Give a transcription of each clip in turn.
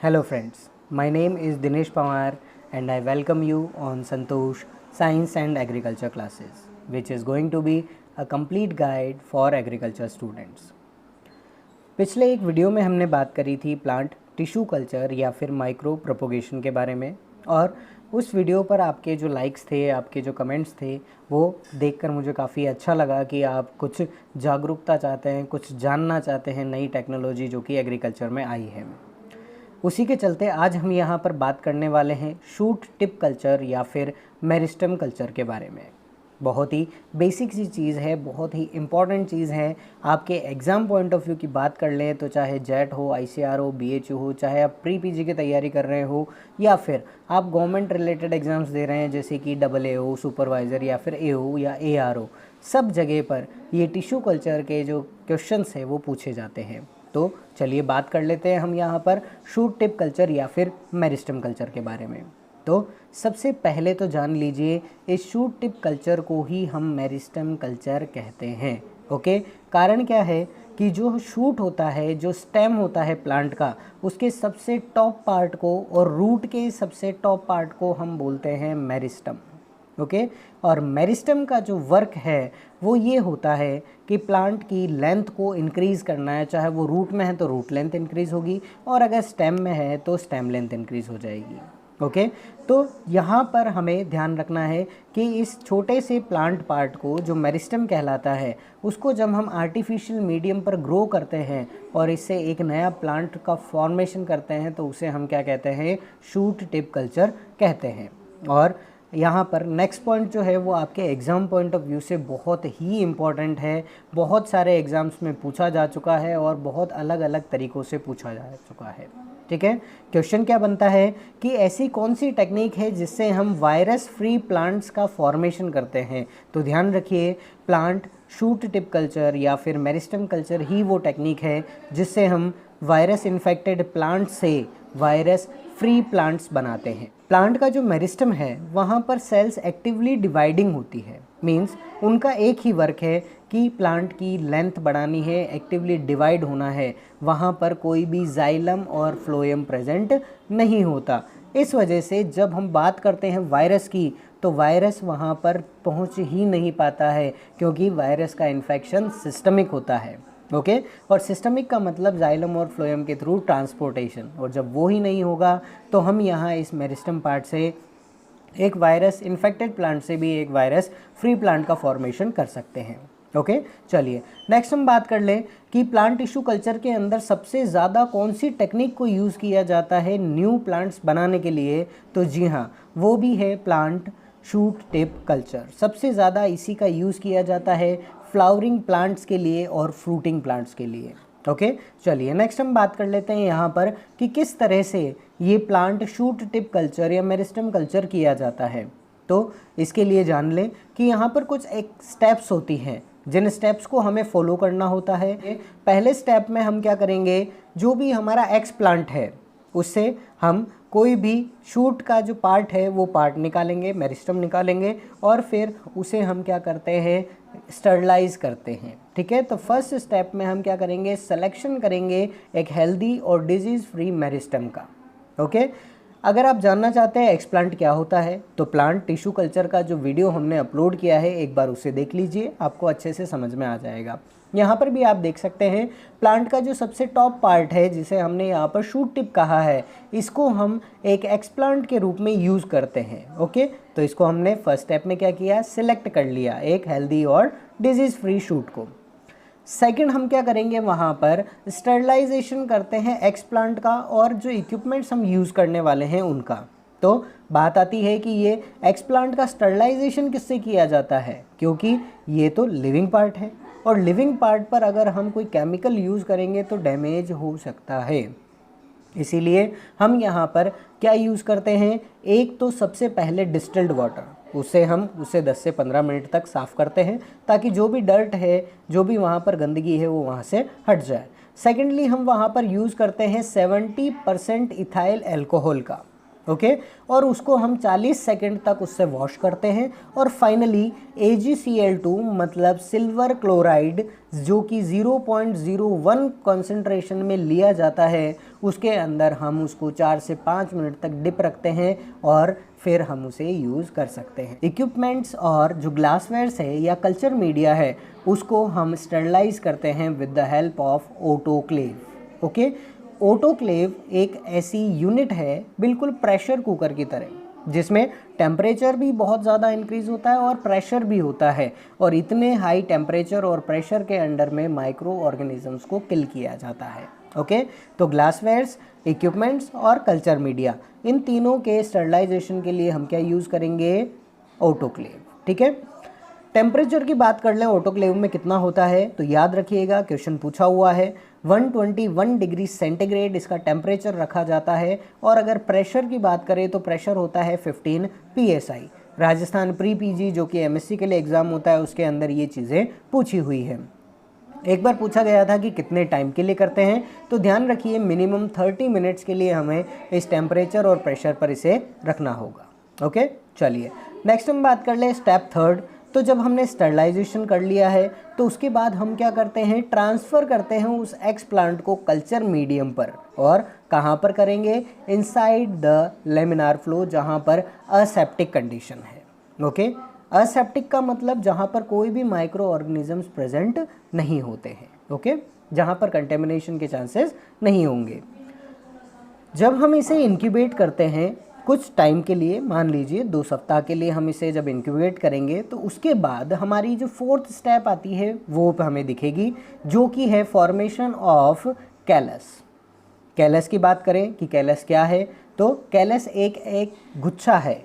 Hello friends, my name is Dinesh Pawar and I welcome you on Santosh Science and Agriculture classes, which is going to be a complete guide for agriculture students. पिछले एक video में हमने बात करी थी plant tissue culture या फिर micro propagation के बारे में, और उस वीडियो पर आपके जो लाइक्स थे, आपके जो कमेंट्स थे, वो देखकर मुझे काफ़ी अच्छा लगा कि आप कुछ जागरूकता चाहते हैं, कुछ जानना चाहते हैं नई टेक्नोलॉजी जो कि एग्रीकल्चर में आई है। उसी के चलते आज हम यहाँ पर बात करने वाले हैं शूट टिप कल्चर या फिर मेरिस्टम कल्चर के बारे में। बहुत ही बेसिक सी चीज़ है, बहुत ही इम्पॉर्टेंट चीज़ है। आपके एग्ज़ाम पॉइंट ऑफ व्यू की बात कर लें तो चाहे जेट हो, आईसीआर हो, बीएचयू हो, चाहे आप प्री पीजी की तैयारी कर रहे हो या फिर आप गवर्नमेंट रिलेटेड एग्ज़ाम्स दे रहे हैं जैसे कि AA सुपरवाइज़र या फिर AO या ARO, सब जगह पर ये टिश्यू कल्चर के जो क्वेश्चंस हैं वो पूछे जाते हैं। तो चलिए बात कर लेते हैं हम यहाँ पर शूट टिप कल्चर या फिर मेरिस्टम कल्चर के बारे में। तो सबसे पहले तो जान लीजिए, इस शूट टिप कल्चर को ही हम मेरिस्टम कल्चर कहते हैं। ओके, कारण क्या है कि जो शूट होता है, जो स्टेम होता है प्लांट का, उसके सबसे टॉप पार्ट को और रूट के सबसे टॉप पार्ट को हम बोलते हैं मेरिस्टम। ओके, और मेरिस्टम का जो वर्क है वो ये होता है कि प्लांट की लेंथ को इंक्रीज़ करना है। चाहे वो रूट में है तो रूट लेंथ इंक्रीज़ होगी, और अगर स्टेम में है तो स्टेम लेंथ इंक्रीज़ हो जाएगी। ओके, तो यहाँ पर हमें ध्यान रखना है कि इस छोटे से प्लांट पार्ट को जो मेरिस्टम कहलाता है, उसको जब हम आर्टिफिशियल मीडियम पर ग्रो करते हैं और इससे एक नया प्लांट का फॉर्मेशन करते हैं तो उसे हम क्या कहते हैं, शूट टिप कल्चर कहते हैं। और यहाँ पर नेक्स्ट पॉइंट जो है वो आपके एग्ज़ाम पॉइंट ऑफ व्यू से बहुत ही इम्पॉर्टेंट है। बहुत सारे एग्ज़ाम्स में पूछा जा चुका है और बहुत अलग अलग तरीक़ों से पूछा जा चुका है। ठीक है, क्वेश्चन क्या बनता है कि ऐसी कौन सी टेक्निक है जिससे हम वायरस फ्री प्लांट्स का फॉर्मेशन करते हैं। तो ध्यान रखिए, प्लांट शूट टिप कल्चर या फिर मेरिस्टम कल्चर ही वो टेक्निक है जिससे हम वायरस इन्फेक्टेड प्लांट से वायरस फ्री प्लांट्स बनाते हैं। प्लांट का जो मेरिस्टम है वहाँ पर सेल्स एक्टिवली डिवाइडिंग होती है, मींस उनका एक ही वर्क है कि प्लांट की लेंथ बढ़ानी है, एक्टिवली डिवाइड होना है। वहाँ पर कोई भी जाइलम और फ्लोएम प्रेजेंट नहीं होता। इस वजह से जब हम बात करते हैं वायरस की तो वायरस वहाँ पर पहुँच ही नहीं पाता है, क्योंकि वायरस का इन्फेक्शन सिस्टमिक होता है। ओके, और सिस्टमिक का मतलब जाइलम और फ्लोएम के थ्रू ट्रांसपोर्टेशन, और जब वो ही नहीं होगा तो हम यहाँ इस मेरिस्टम पार्ट से एक वायरस इन्फेक्टेड प्लांट से भी एक वायरस फ्री प्लांट का फॉर्मेशन कर सकते हैं। ओके, चलिए नेक्स्ट हम बात कर लें कि प्लांट टिश्यू कल्चर के अंदर सबसे ज़्यादा कौन सी टेक्निक को यूज़ किया जाता है न्यू प्लांट्स बनाने के लिए। तो जी हाँ, वो भी है प्लांट शूट टिप कल्चर। सबसे ज़्यादा इसी का यूज़ किया जाता है फ्लावरिंग प्लांट्स के लिए और फ्रूटिंग प्लांट्स के लिए। ओके, चलिए नेक्स्ट हम बात कर लेते हैं यहाँ पर कि किस तरह से ये प्लांट शूट टिप कल्चर या मेरिस्टम कल्चर किया जाता है। तो इसके लिए जान लें कि यहाँ पर कुछ एक स्टेप्स होती हैं जिन स्टेप्स को हमें फॉलो करना होता है। पहले स्टेप में हम क्या करेंगे, जो भी हमारा एक्स प्लांट है उससे हम कोई भी शूट का जो पार्ट है वो पार्ट निकालेंगे, मेरिस्टम निकालेंगे, और फिर उसे हम क्या करते हैं, स्टरलाइज करते हैं। ठीक है, तो फर्स्ट स्टेप में हम क्या करेंगे, सिलेक्शन करेंगे एक हेल्दी और डिजीज़ फ्री मेरिस्टम का। ओके, अगर आप जानना चाहते हैं एक्सप्लांट क्या होता है तो प्लांट टिश्यू कल्चर का जो वीडियो हमने अपलोड किया है एक बार उसे देख लीजिए, आपको अच्छे से समझ में आ जाएगा। यहाँ पर भी आप देख सकते हैं प्लांट का जो सबसे टॉप पार्ट है जिसे हमने यहाँ पर शूट टिप कहा है, इसको हम एक एक्सप्लांट के रूप में यूज़ करते हैं। ओके, तो इसको हमने फर्स्ट स्टेप में क्या किया, सिलेक्ट कर लिया एक हेल्दी और डिजीज़ फ्री शूट को। सेकंड हम क्या करेंगे, वहाँ पर स्टरलाइजेशन करते हैं एक्सप्लांट का और जो इक्विपमेंट्स हम यूज़ करने वाले हैं उनका। तो बात आती है कि ये एक्सप्लांट का स्टरलाइजेशन किससे किया जाता है, क्योंकि ये तो लिविंग पार्ट है और लिविंग पार्ट पर अगर हम कोई केमिकल यूज़ करेंगे तो डैमेज हो सकता है। इसीलिए हम यहाँ पर क्या यूज़ करते हैं, एक तो सबसे पहले डिस्टिल्ड वाटर, उससे हम उसे 10 से 15 मिनट तक साफ़ करते हैं ताकि जो भी डर्ट है, जो भी वहाँ पर गंदगी है वो वहाँ से हट जाए। सेकेंडली हम वहाँ पर यूज़ करते हैं 70% इथाइल एल्कोहल का। ओके और उसको हम 40 सेकंड तक उससे वॉश करते हैं और फाइनली AgCl2 मतलब सिल्वर क्लोराइड जो कि 0.01 कॉन्सेंट्रेशन में लिया जाता है, उसके अंदर हम उसको 4 से 5 मिनट तक डिप रखते हैं और फिर हम उसे यूज़ कर सकते हैं। इक्विपमेंट्स और जो ग्लासवेयर्स है या कल्चर मीडिया है उसको हम स्टरलाइज करते हैं with the help of autoclave. Okay, autoclave एक ऐसी यूनिट है बिल्कुल प्रेशर कुकर की तरह जिसमें टेम्परेचर भी बहुत ज़्यादा इंक्रीज़ होता है और प्रेशर भी होता है और इतने हाई टेम्परेचर और प्रेशर के अंडर में माइक्रो ऑर्गेनिजम्स को किल किया जाता है। ओके, तो ग्लासवेयर्स, इक्विपमेंट्स और कल्चर मीडिया, इन तीनों के स्टरलाइजेशन के लिए हम क्या यूज़ करेंगे? ऑटोक्लेव। ठीक है, टेम्परेचर की बात कर लें ऑटोक्लेव में कितना होता है, तो याद रखिएगा क्वेश्चन पूछा हुआ है 121 डिग्री सेंटीग्रेड इसका टेम्परेचर रखा जाता है और अगर प्रेशर की बात करें तो प्रेशर होता है 15 PSI। राजस्थान प्री PG जो कि MSc के लिए एग्ज़ाम होता है उसके अंदर ये चीज़ें पूछी हुई है। एक बार पूछा गया था कि कितने टाइम के लिए करते हैं, तो ध्यान रखिए मिनिमम 30 मिनट्स के लिए हमें इस टेम्परेचर और प्रेशर पर इसे रखना होगा। ओके, चलिए नेक्स्ट हम बात कर ले स्टेप थर्ड। तो जब हमने स्टरलाइजेशन कर लिया है तो उसके बाद हम क्या करते हैं? ट्रांसफ़र करते हैं उस एक्स प्लांट को कल्चर मीडियम पर। और कहाँ पर करेंगे? इनसाइड द लेमिनार फ्लो जहाँ पर असेप्टिक कंडीशन है। ओके, असेप्टिक का मतलब जहाँ पर कोई भी माइक्रो ऑर्गेनिजम्स प्रेजेंट नहीं होते हैं। ओके, जहाँ पर कंटेमिनेशन के चांसेस नहीं होंगे। जब हम इसे इंक्यूबेट करते हैं कुछ टाइम के लिए, मान लीजिए 2 सप्ताह के लिए हम इसे जब इंक्यूबेट करेंगे तो उसके बाद हमारी जो 4th स्टेप आती है वो हमें दिखेगी जो कि है फॉर्मेशन ऑफ कैलस। कैलस की बात करें कि कैलस क्या है, तो कैलस एक गुच्छा है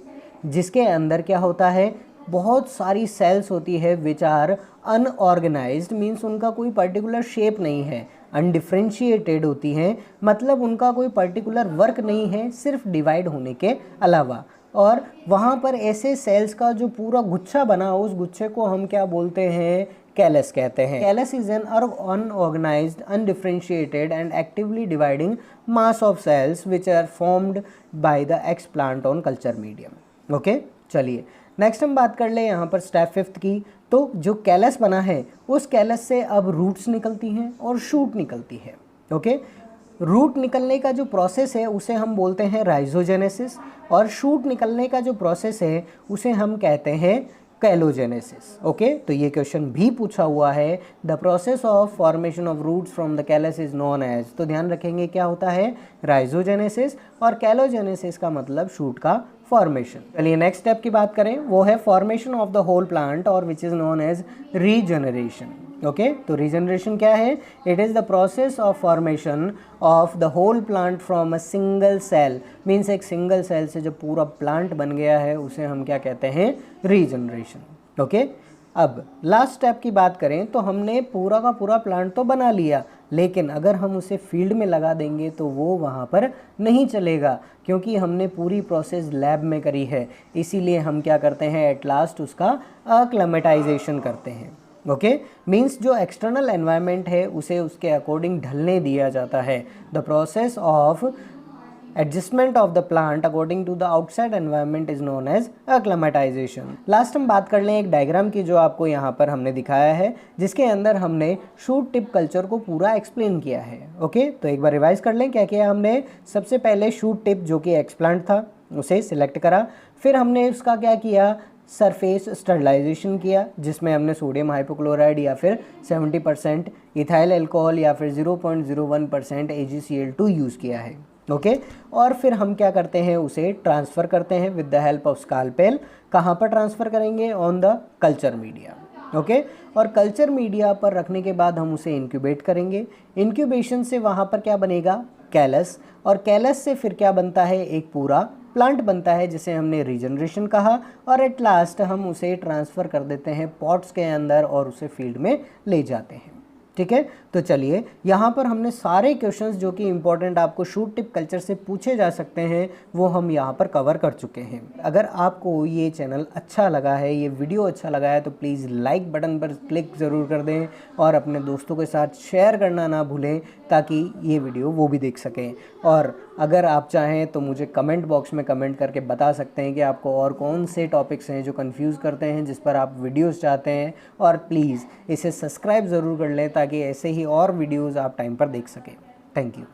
जिसके अंदर क्या होता है? बहुत सारी सेल्स होती है विच आर अनऑर्गेनाइज्ड, मीन्स उनका कोई पर्टिकुलर शेप नहीं है, अनडिफ्रेंशिएटेड होती हैं, मतलब उनका कोई पर्टिकुलर वर्क नहीं है सिर्फ डिवाइड होने के अलावा। और वहाँ पर ऐसे सेल्स का जो पूरा गुच्छा बना उस गुच्छे को हम क्या बोलते हैं? कैलस कहते हैं। Callus is an unorganised, undifferentiated and actively dividing mass of cells which are formed by the explant on culture medium. Okay, चलिए नेक्स्ट हम बात कर ले यहाँ पर स्टेप 5th की। तो जो कैलस बना है उस कैलस से अब रूट्स निकलती हैं और शूट निकलती है। ओके, रूट निकलने का जो प्रोसेस है उसे हम बोलते हैं राइजोजेनेसिस और शूट निकलने का जो प्रोसेस है उसे हम कहते हैं कैलोजेनेसिस। ओके, तो ये क्वेश्चन भी पूछा हुआ है, the process of formation of roots from the callus is known as. तो ध्यान रखेंगे क्या होता है? राइजोजेनेसिस, और कैलोजेनेसिस का मतलब शूट का फॉर्मेशन। चलिए नेक्स्ट स्टेप की बात करें, वो है formation of the whole plant or which is known as regeneration. Okay, तो रीजनरेशन क्या है? It is the process of formation of the whole plant from a single cell, means एक सिंगल सेल से जब पूरा प्लांट बन गया है उसे हम क्या कहते हैं? रीजनरेशन। ओके, अब लास्ट स्टेप की बात करें तो हमने पूरा का पूरा प्लांट तो बना लिया, लेकिन अगर हम उसे फील्ड में लगा देंगे तो वो वहाँ पर नहीं चलेगा क्योंकि हमने पूरी प्रोसेस लैब में करी है। इसीलिए हम क्या करते हैं? एट लास्ट उसका अक्लेमेटाइजेशन करते हैं। ओके, मीन्स जो एक्सटर्नल एनवायरनमेंट है उसे उसके अकॉर्डिंग ढलने दिया जाता है। The process of adjustment of the plant according to the outside environment is known as acclimatization. Last हम बात कर लें एक डायग्राम की जो आपको यहाँ पर हमने दिखाया है, जिसके अंदर हमने शूट टिप कल्चर को पूरा एक्सप्लेन किया है। ओके, तो एक बार रिवाइज कर लें क्या किया हमने। सबसे पहले शूट टिप जो कि एक्सप्लांट था उसे सिलेक्ट करा, फिर हमने उसका क्या किया? सरफेस स्टरलाइजेशन किया जिसमें हमने सोडियम हाइपोक्लोराइड या फिर 70% इथाइल अल्कोहल या फिर 0.01% AgCl2 यूज़ किया है। ओके, और फिर हम क्या करते हैं? उसे ट्रांसफ़र करते हैं विद द हेल्प ऑफ स्कालपेल। कहाँ पर ट्रांसफ़र करेंगे? On the culture media. Okay, और कल्चर मीडिया पर रखने के बाद हम उसे इंक्यूबेट करेंगे। इंक्यूबेशन से वहाँ पर क्या बनेगा? कैलस, और कैलस से फिर क्या बनता है? एक पूरा प्लांट बनता है जिसे हमने रीजनरेशन कहा, और एट लास्ट हम उसे ट्रांसफ़र कर देते हैं पॉट्स के अंदर और उसे फील्ड में ले जाते हैं। ठीक है, तो चलिए, यहाँ पर हमने सारे क्वेश्चंस जो कि इम्पोर्टेंट आपको शूट टिप कल्चर से पूछे जा सकते हैं वो हम यहाँ पर कवर कर चुके हैं। अगर आपको ये चैनल अच्छा लगा है, ये वीडियो अच्छा लगा है, तो प्लीज़ लाइक बटन पर क्लिक ज़रूर कर दें और अपने दोस्तों के साथ शेयर करना ना भूलें ताकि ये वीडियो वो भी देख सकें। और अगर आप चाहें तो मुझे कमेंट बॉक्स में कमेंट करके बता सकते हैं कि आपको और कौन से टॉपिक्स हैं जो कंफ्यूज करते हैं, जिस पर आप वीडियोस चाहते हैं। और प्लीज़ इसे सब्सक्राइब ज़रूर कर लें ताकि ऐसे ही और वीडियोस आप टाइम पर देख सकें। Thank you.